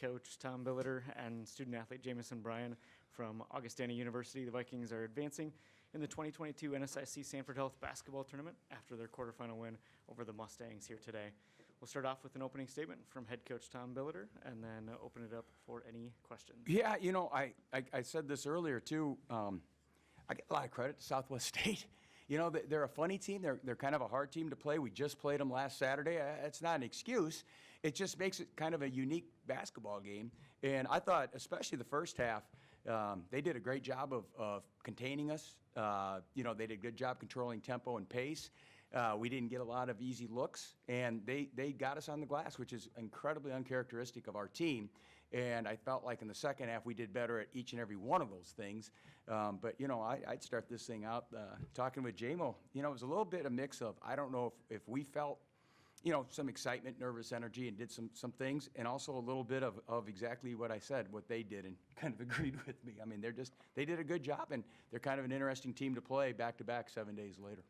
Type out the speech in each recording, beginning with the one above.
coach Tom Billiter and student athlete Jamison Bryan from Augustana University. The Vikings are advancing in the 2022 NSIC Sanford Health Basketball Tournament after their quarterfinal win over the Mustangs here today. We'll start off with an opening statement from head coach Tom Billiter and then open it up for any questions. Yeah, I said this earlier too. I get a lot of credit to Southwest State. They're a funny team. They're kind of a hard team to play. We just played them last Saturday. It's not an excuse. It just makes it kind of a unique basketball game. And I thought, especially the first half, they did a great job of containing us. They did a good job controlling tempo and pace. We didn't get a lot of easy looks, and they got us on the glass, which is incredibly uncharacteristic of our team. And I felt like in the second half we did better at each and every one of those things. But I'd start this thing out talking with JMO. It was a little bit a mix of, I don't know if we felt, some excitement, nervous energy, and did some things, and also a little bit of exactly what I said, what they did, and kind of agreed with me. I mean, they did a good job, and they're kind of an interesting team to play back-to-back 7 days later.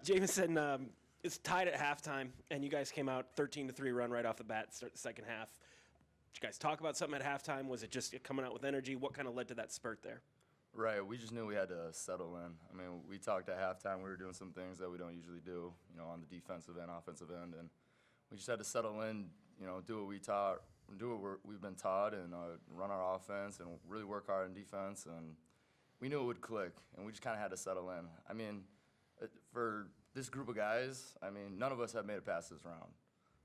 Jamison, it's tied at halftime, and you guys came out 13-3 run right off the bat, start the second half. Did you guys talk about something at halftime? Was it just coming out with energy? What kind of led to that spurt there? Right, we just knew we had to settle in. I mean, we talked at halftime. We were doing some things that we don't usually do, on the defensive and offensive end, and we just had to settle in, do what we've been taught, and run our offense and really work hard in defense. And we knew it would click, and we just kind of had to settle in. I mean, for this group of guys, none of us have made it past this round.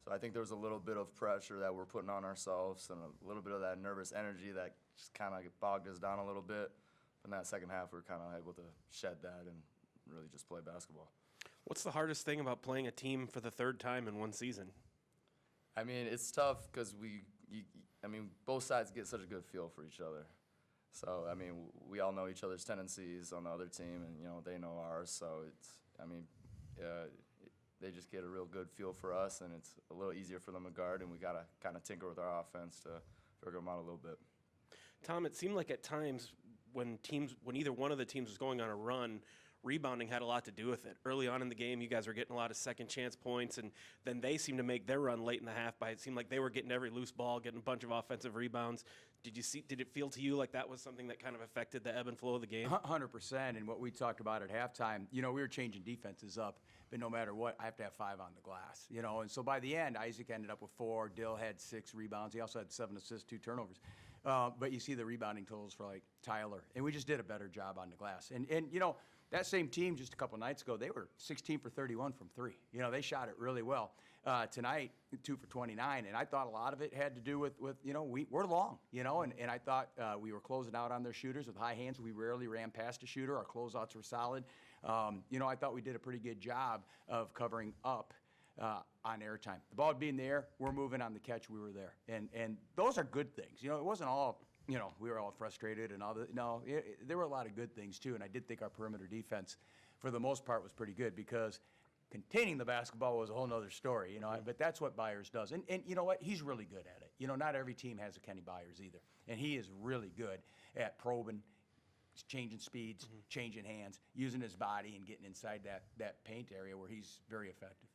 So I think there was a little bit of pressure that we're putting on ourselves and a little bit of that nervous energy that just kind of bogged us down a little bit. But in that second half, we were kind of able to shed that and really just play basketball. What's the hardest thing about playing a team for the third time in one season? I mean, it's tough because both sides get such a good feel for each other. So, we all know each other's tendencies on the other team, and, they know ours. So, they just get a real good feel for us, and it's a little easier for them to guard, and we got to kind of tinker with our offense to figure them out a little bit. Tom, it seemed like at times when either one of the teams was going on a run, rebounding had a lot to do with it. Early on in the game, you guys were getting a lot of second chance points, and then they seemed to make their run late in the half it seemed like they were getting every loose ball, getting a bunch of offensive rebounds. Did it feel to you like that was something that kind of affected the ebb and flow of the game? 100%, and what we talked about at halftime, we were changing defenses up, but no matter what, I have to have 5 on the glass, and so by the end, Isaac ended up with 4, Dill had 6 rebounds, he also had 7 assists, 2 turnovers, but you see the rebounding totals for like Tyler, and we just did a better job on the glass, and that same team just a couple nights ago, they were 16 for 31 from 3. They shot it really well. Tonight, 2 for 29, and I thought a lot of it had to do with we're long, and I thought we were closing out on their shooters with high hands. We rarely ran past a shooter. Our closeouts were solid. I thought we did a pretty good job of covering up on airtime. The ball being there, we're moving on the catch, we were there. And those are good things. It wasn't all we were all frustrated and all that. No, there were a lot of good things too, and I did think our perimeter defense, for the most part, was pretty good because containing the basketball was a whole nother story, but that's what Byers does. And you know what? He's really good at it. Not every team has a Kenny Byers either, and he is really good at probing, changing speeds, changing hands, using his body and getting inside that paint area where he's very effective.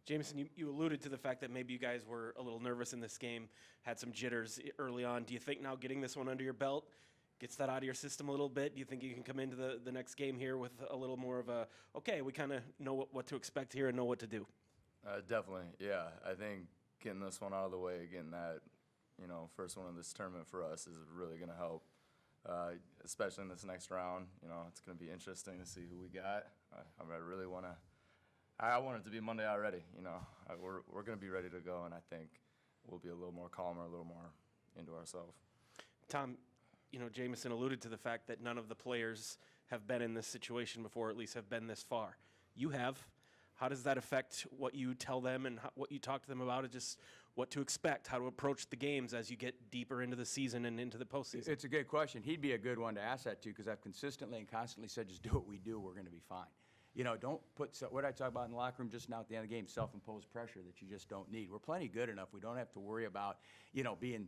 Jamison, you alluded to the fact that maybe you guys were a little nervous in this game, had some jitters early on. Do you think now getting this one under your belt gets that out of your system a little bit? Do you think you can come into the next game here with a little more of a, okay, we kind of know what to expect here and know what to do? Definitely, yeah. I think getting this one out of the way, getting that, first one of this tournament for us is really going to help, especially in this next round. It's going to be interesting to see who we got. I really want to. I want it to be Monday already. We're going to be ready to go, and I think we'll be a little more calmer, a little more into ourselves. Tom, Jamison alluded to the fact that none of the players have been in this situation before, or at least have been this far. You have. How does that affect what you tell them and what you talk to them about, and just what to expect, how to approach the games as you get deeper into the season and into the postseason? It's a good question. He'd be a good one to ask that to, because I've consistently and constantly said, just do what we do, we're going to be fine. Don't put what I talk about in the locker room just now at the end of the game, self-imposed pressure that you just don't need. We're plenty good enough. We don't have to worry about, being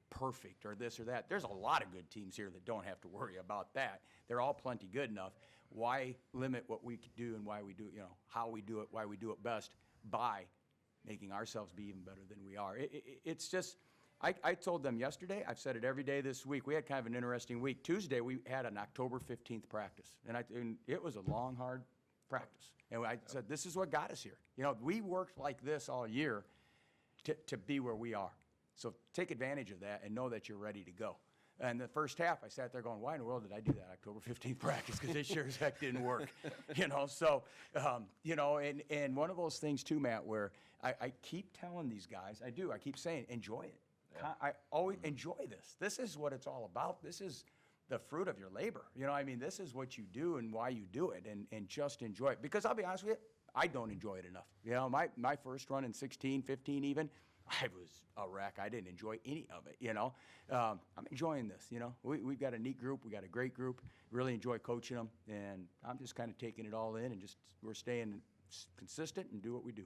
perfect or this or that. There's a lot of good teams here that don't have to worry about that. They're all plenty good enough. Why limit what we can do and why we do, how we do it, why we do it best by making ourselves be even better than we are. It's just, I told them yesterday, I've said it every day this week, we had kind of an interesting week. Tuesday, we had an October 15th practice, and it was a long, hard practice. And I said, this is what got us here. You know, we worked like this all year to be where we are. So take advantage of that and know that you're ready to go. And the first half, I sat there going, why in the world did I do that October 15th practice? Because it sure as heck didn't work, you know? So, you know, and one of those things too, Matt, where I keep telling these guys, I keep saying, enjoy it. I always enjoy this. This is what it's all about. This is the fruit of your labor. You know, I mean, this is what you do and why you do it, and just enjoy it. Because I'll be honest with you, I don't enjoy it enough. You know, my first run in 16, 15 even, I was a wreck. I didn't enjoy any of it, you know. I'm enjoying this, you know. We've got a neat group. We got a great group. Really enjoy coaching them, and I'm just kind of taking it all in, and just we're staying consistent and do what we do.